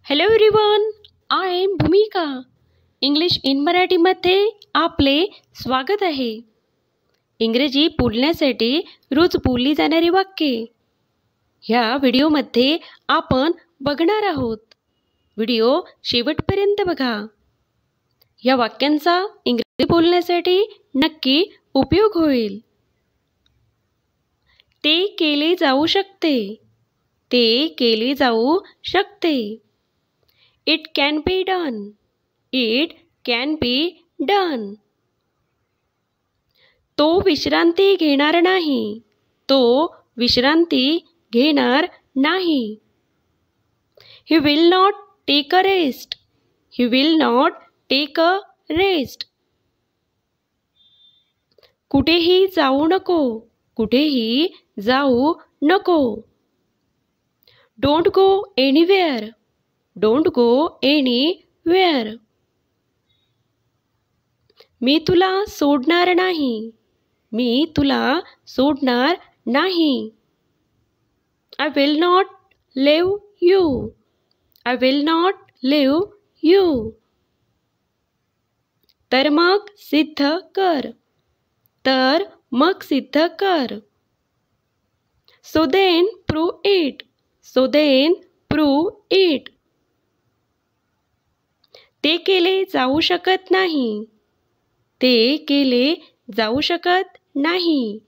Hello everyone, I am भूमिका. English in मराठीमध्ये आपले स्वागत आहे. इंग्रजी बोलण्यासाठी रोज बोलली जाणारी वाक्ये ह्या व्हिडिओमध्ये आपण बघणार आहोत. व्हिडिओ शेवटपर्यंत बघा. या वाक्यांचा इंग्रजी बोलण्यासाठी नक्की उपयोग होईल. ते केले जाऊ शकते. ते केले जाऊ शकते. It can be done. It can be done. तो विश्रांती घेणार नाही. तो विश्रांती घेणार नाही. He will not take a rest. He will not take a rest. कुठेही जाऊ नको. कुठेही जाऊ नको. Don't go anywhere. Don't go anywhere. मी तुला सोडणार नाही. मी तुला सोडणार नाही. I will not leave you. I will not leave you. तर मग सिद्ध कर. तर मग सिद्ध कर. So then prove it. So then prove it. ते केले जाऊ शकत नाही. ते केले जाऊ शकत नाही.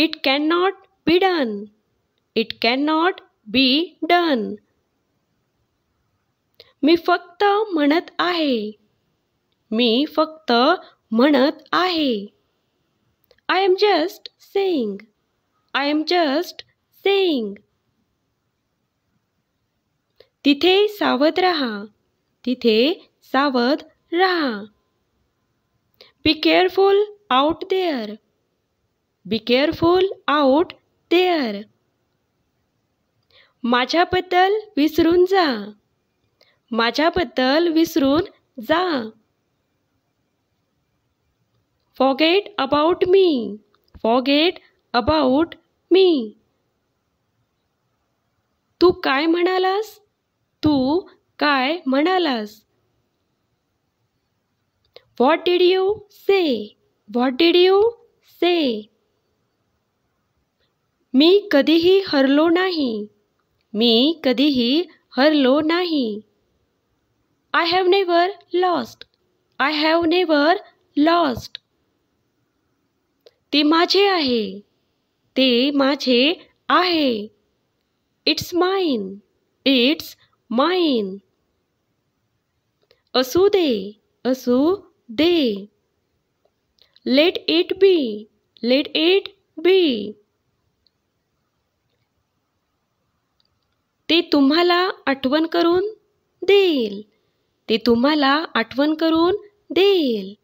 It cannot be done. It cannot be done. मी फक्त म्हणत आहे. मी फक्त म्हणत आहे. I am just saying. I am just saying. तिथे सावध रहा. तिथे सावध रहा. Be careful out there. Be careful out there. माझ्याबद्दल विसरून जा. माझ्याबद्दल विसरून जा. Forget about me. Forget about me. तू काय म्हणालास? तू काय म्हणालास? What did you say? What did you say? मी कधीही हरलो नाही. मी कधीही हरलो नाही. I have never lost. I have never lost. ते माझे आहे. ते माझे आहे. It's mine. It's mine. असू दे. असू दे. Let it be. Let it be. ते तुम्हाला आठवण करून देईल. ते तुम्हाला आठवण करून देईल.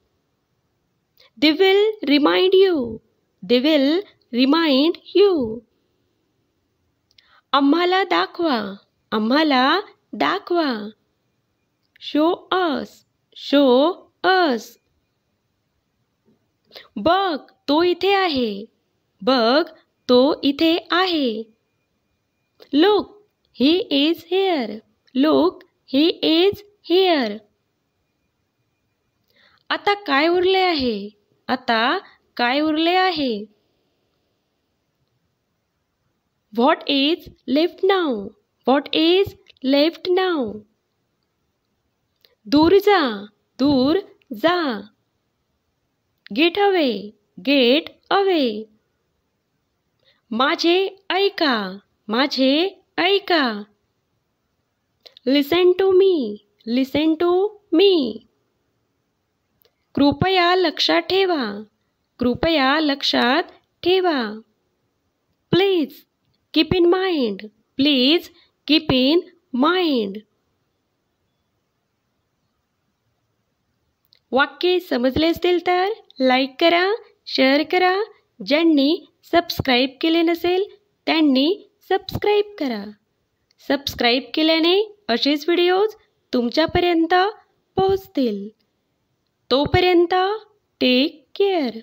They will remind you. They will remind you. आम्हाला दाखवा. आम्हाला दाखवा. Show us. Show us. बघ, तो इथे आहे. बघ, तो इथे आहे. Look, he is here. Look, he is here. आता काय उरले आहे? आता काय उरले आहे? What is left now? What is left now? दूर जा. दूर जा. Get away. Get away. माझे ऐका. माझे ऐका. Listen to me. Listen to me. कृपया लक्षात ठेवा. कृपया लक्षात ठेवा. Please keep in mind. Please keep in mind. वाक्य समजले असतील तर लाईक करा, शेअर करा. ज्यांनी सबस्क्राईब केले नसेल त्यांनी सबस्क्राईब करा. सबस्क्राईब केल्याने असेच व्हिडिओज तुमच्यापर्यंत पोहोचतील. तोपर्यंत टेक केअर.